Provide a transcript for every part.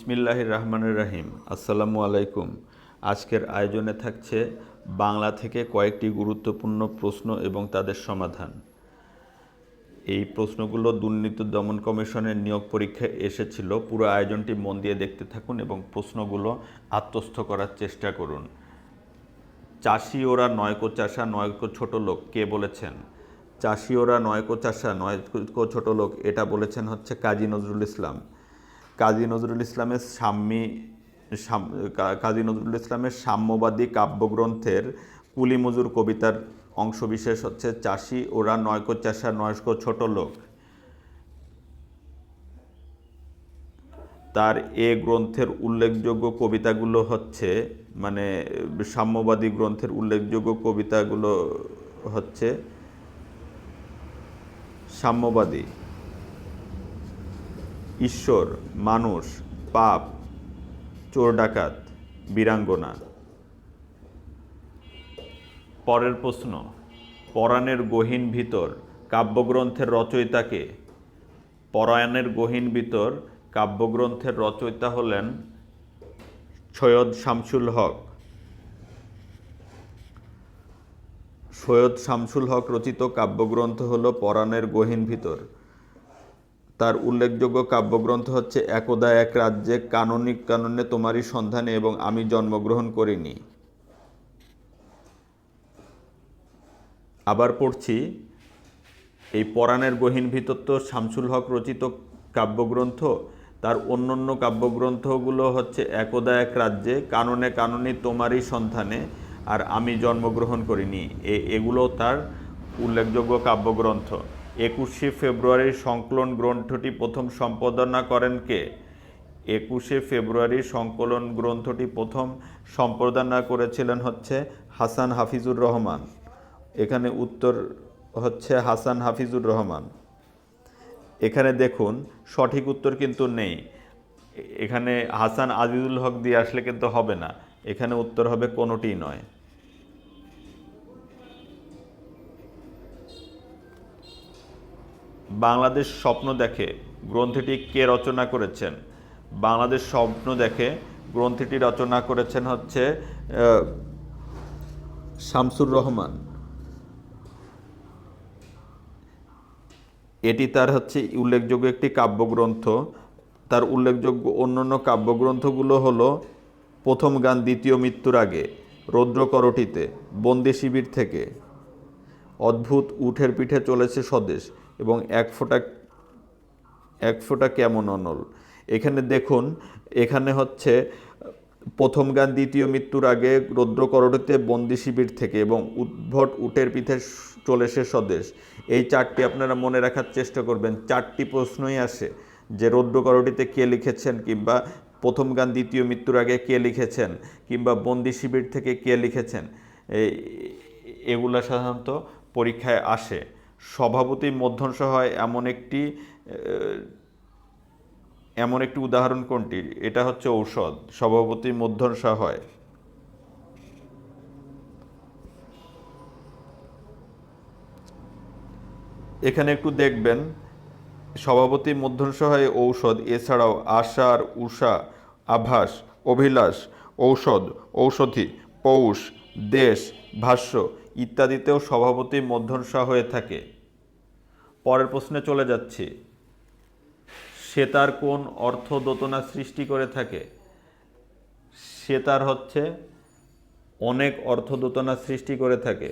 বিসমিল্লাহির রহমানির রহিম। আসসালামু আলাইকুম। আজকের আয়োজনে থাকছে বাংলা থেকে কয়েকটি গুরুত্বপূর্ণ প্রশ্ন এবং তাদের সমাধান। এই প্রশ্নগুলো দুর্নীতি দমন কমিশনের নিয়োগ পরীক্ষায় এসেছিল। পুরো আয়োজনটি মন দিয়ে দেখতে থাকুন এবং প্রশ্নগুলো আত্মস্থ করার চেষ্টা করুন। চাষি ওরা নয়কো চাষা নয়কো ছোট লোক কে বলেছেন? চাষি ওরা নয়কো চাষা নয়কো ছোট লোক এটা বলেছেন হচ্ছে কাজী নজরুল ইসলাম। কাজী নজরুল ইসলামের সাম্যবাদী কাব্যগ্রন্থের কুলি মজুর কবিতার অংশবিশেষ হচ্ছে চাষি ওরা নয়কো চাষা নয়কো ছোট লোক। তার এ গ্রন্থের উল্লেখযোগ্য কবিতাগুলো হচ্ছে সাম্যবাদী গ্রন্থের উল্লেখযোগ্য কবিতাগুলো হচ্ছে সাম্যবাদী, ঈশ্বর, মানুষ, পাপ, চোর ডাকাত, বীরাঙ্গনা। পরের প্রশ্ন, পরাণের গহীন ভিতর কাব্যগ্রন্থের রচয়িতাকে? পরাণের গহীন ভিতর কাব্যগ্রন্থের রচয়িতা হলেন সৈয়দ শামসুল হক। সৈয়দ শামসুল হক রচিত কাব্যগ্রন্থ হল পরাণের গহীন ভিতর। তার উল্লেখযোগ্য কাব্যগ্রন্থ হচ্ছে একদা এক রাজ্যে, কাননে তোমারই সন্ধানে এবং আমি জন্মগ্রহণ করিনি। আবার পড়ছি, এই পরাণের গহীন ভিতর তো শামসুল হক রচিত কাব্যগ্রন্থ। তার অন্যান্য কাব্যগ্রন্থগুলো হচ্ছে একদা এক রাজ্যে, কাননে তোমারই সন্ধানে আর আমি জন্মগ্রহণ করিনি। এগুলো তার উল্লেখযোগ্য কাব্যগ্রন্থ। 21শে ফেব্রুয়ারির সংকলন গ্রন্থটি প্রথম সম্পাদনা করেন কে? 21শে ফেব্রুয়ারির সংকলন গ্রন্থটি প্রথম সম্পাদনা করেছিলেন হচ্ছে হাসান হাফিজুর রহমান। এখানে উত্তর হচ্ছে হাসান হাফিজুর রহমান। এখানে দেখুন সঠিক উত্তর কিন্তু নেই। এখানে হাসান আজিজুল হক দিয়ে আসলে কিন্তু হবে না। এখানে উত্তর হবে কোনোটিই নয়। বাংলাদেশ স্বপ্ন দেখে গ্রন্থটি কে রচনা করেছেন? বাংলাদেশ স্বপ্ন দেখে গ্রন্থটি রচনা করেছেন হচ্ছে শামসুর রহমান। এটি তার হচ্ছে উল্লেখযোগ্য একটি কাব্যগ্রন্থ। তার উল্লেখযোগ্য অন্যান্য কাব্যগ্রন্থগুলো হলো প্রথম গান দ্বিতীয় মৃত্যুর আগে, রৌদ্র করটিতে, বন্দি শিবির থেকে, অদ্ভুত উঠের পিঠে চলেছে স্বদেশ এবং এক ফোঁটা কেমন অনল। এখানে দেখুন, এখানে হচ্ছে প্রথম গান দ্বিতীয় মৃত্যুর আগে, রৌদ্র করটিতে, বন্দি শিবির থেকে এবং উদ্ভট উটের পিঠে চলেছে স্বদেশ। এই চারটি আপনারা মনে রাখার চেষ্টা করবেন। চারটি প্রশ্নই আসে যে রৌদ্র করটিতে কে লিখেছেন, কিংবা প্রথম গান দ্বিতীয় মৃত্যুর আগে কে লিখেছেন, কিংবা বন্দি শিবির থেকে কে লিখেছেন। এগুলা সাধারণত পরীক্ষায় আসে। স্বভাবতই মধ্যংশ হয় এমন একটি উদাহরণ কোনটি? এটা হচ্ছে ঔষধ। স্বভাবতই মধ্যংশ হয়। এখানে একটু দেখবেন, স্বভাবতই মধ্যংশ হয় ঔষধ, এছাড়াও আষাঢ়, উষা, আভাস, অভিলাষ, ঔষধ, ঔষধি, পৌষ, দেশ, ভাষ্য ইত্যাদিতেও স্বভাবতই মধ্যংশ হয়ে থাকে। পরের প্রশ্নে চলে যাচ্ছি। সেতার কোন অর্থ দোতনা সৃষ্টি করে থাকে? সেতার হচ্ছে অনেক অর্থ দোতনা সৃষ্টি করে থাকে।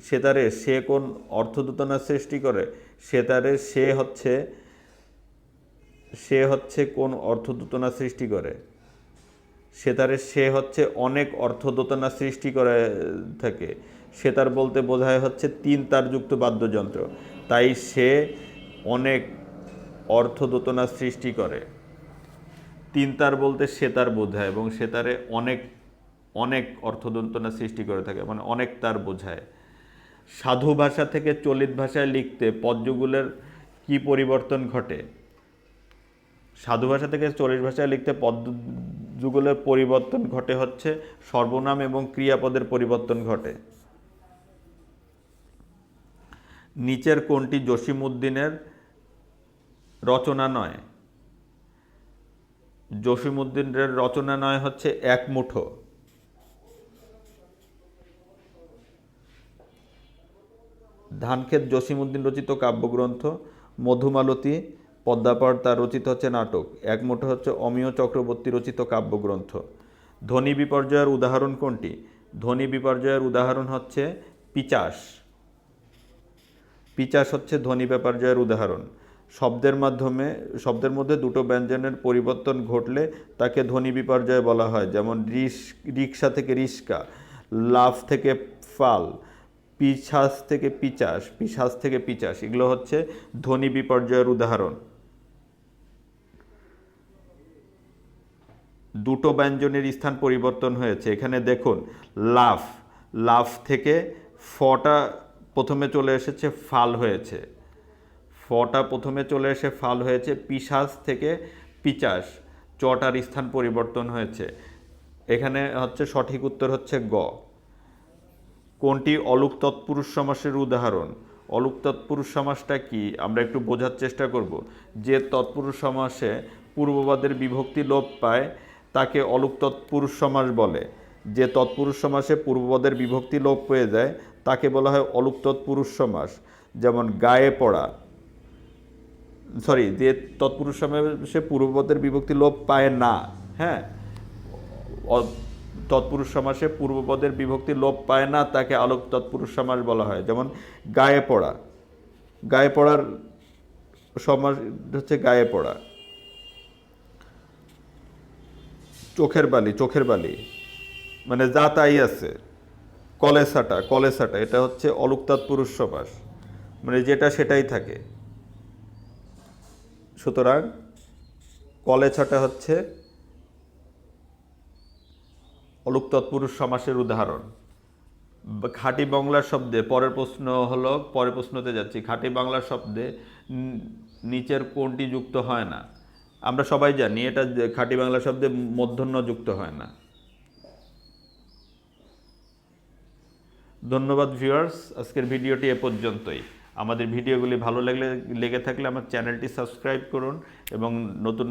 সেতারে সে কোন অর্থ দোতনা সৃষ্টি করে? সেতারে সে হচ্ছে কোন অর্থ দোতনা সৃষ্টি করে? সেতারে সে হচ্ছে অনেক অর্থ দোতনা সৃষ্টি করে থাকে। সেতার বলতে বোঝায় হচ্ছে 3 তারযুক্ত বাদ্যযন্ত্র, তাই সে অনেক অর্থ দোতনা সৃষ্টি করে। 3 তার বলতে সেতার বোঝায় এবং সেতারে অনেক অর্থ দোতনা সৃষ্টি করে থাকে, মানে অনেক তার বোঝায়। সাধু ভাষা থেকে চলিত ভাষায় লিখতে পদযুগলের কি পরিবর্তন ঘটে? সাধু ভাষা থেকে চলিত ভাষায় লিখতে পদযুগলের পরিবর্তন ঘটে হচ্ছে সর্বনাম এবং ক্রিয়াপদের পরিবর্তন ঘটে। নিচের কোনটি জসিমউদ্দিনের রচনা নয়। জসিমউদ্দিনের রচনা নয় হচ্ছে এক মুঠো। ধানক্ষেত জসিমউদ্দিন রচিত কাব্যগ্রন্থ। মধুমালতী পদ্মাপাড় তার রচিত হচ্ছে নাটক। এক মুঠো হচ্ছে অমিয় চক্রবর্তী রচিত কাব্যগ্রন্থ। ধ্বনি বিপর্যয়ের উদাহরণ কোনটি? ধ্বনি বিপর্যয়ের উদাহরণ হচ্ছে পিচাস। পিচাস হচ্ছে ধ্বনি বিপর্যয়ের উদাহরণ। শব্দের মধ্যে দুটো ব্যঞ্জনের পরিবর্তন ঘটলে তাকে ধ্বনি বিপর্যয় বলা হয়, যেমন রিক্সা থেকে রিস্কা, লাফ থেকে ফাল, পিছাস থেকে পিচাস, পিশাচ থেকে পিচাস, এগুলো হচ্ছে ধ্বনি বিপর্যয়ের উদাহরণ। দুটো ব্যঞ্জনের স্থান পরিবর্তন হয়েছে। এখানে দেখুন, লাফ, লাফ থেকে ফটা প্রথমে চলে এসেছে, ফাল হয়েছে। ফটা প্রথমে চলে এসে ফাল হয়েছে। পিশাচ থেকে পিচাস, চটার স্থান পরিবর্তন হয়েছে। এখানে হচ্ছে সঠিক উত্তর হচ্ছে গ। কোনটি অলুক তৎপুরুষ সমাসের উদাহরণ? অলুক তৎপুরুষ সমাসটা কি আমরা একটু বোঝার চেষ্টা করব। যে তৎপুরুষ সমাসে পূর্বপদের বিভক্তি লোপ পায় তাকে অলুক তৎপুরুষ সমাস বলে। যে তৎপুরুষ সমাসে পূর্বপদের বিভক্তি লোপ পেয়ে যায় তাকে বলা হয় অলুক তৎপুরুষ সমাস। যেমন গায়ে পড়া, যে তৎপুরুষ সমাসে পূর্বপদের বিভক্তি লোপ পায় না, হ্যাঁ, তৎপুরুষ সমাসে পূর্বপদের বিভক্তি লোপ পায় না তাকে অলুক তৎপুরুষ সমাস বলা হয়। যেমন গায়ে পড়া, গায়ে পড়ার সমাস হচ্ছে গায়ে পড়া। চোখের বালি, চোখের বালি মানে যা তাই আছে। কলেসাটা, কলেসাটা এটা হচ্ছে অলুক তৎপুরুষ সমাস, মানে যেটা সেটাই থাকে। সুতরাং কলেছাটা হচ্ছে অলুক তৎপুরুষ সমাসের উদাহরণ। খাঁটি বাংলা শব্দে পরের প্রশ্নতে যাচ্ছি। খাঁটি বাংলা শব্দে নিচের কোনটি যুক্ত হয় না? আমরা সবাই জানি এটা, খাঁটি বাংলা শব্দে মূর্ধন্য যুক্ত হয় না। ধন্যবাদ ভিউয়ার্স, আজকের ভিডিওটি এ পর্যন্তই। আমাদের ভিডিওগুলি ভালো লেগে থাকলে আমার চ্যানেলটি সাবস্ক্রাইব করুন এবং নতুন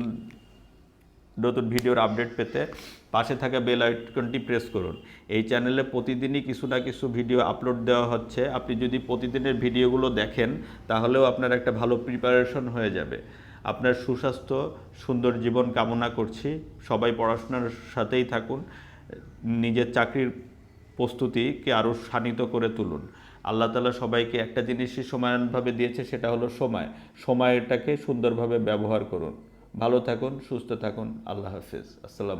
নতুন ভিডিওর আপডেট পেতে পাশে থাকা বেল আইকনটি প্রেস করুন। এই চ্যানেলে প্রতিদিনই কিছু না কিছু ভিডিও আপলোড দেওয়া হচ্ছে। আপনি যদি প্রতিদিনের ভিডিওগুলো দেখেন তাহলেও আপনার একটা ভালো প্রিপারেশন হয়ে যাবে। আপনার সুস্বাস্থ্য, সুন্দর জীবন কামনা করছি। সবাই পড়াশোনার সাথেই থাকুন। নিজের চাকরির প্রস্তুতিকে আরও শানিত করে তুলুন। আল্লাহ তাআলা সবাইকে একটা জিনিসই সমানভাবে দিয়েছে, সেটা হলো সময়। সময়টাকে সুন্দরভাবে ব্যবহার করুন। ভালো থাকুন, সুস্থ থাকুন। আল্লাহ হাফেজ। আসসালামু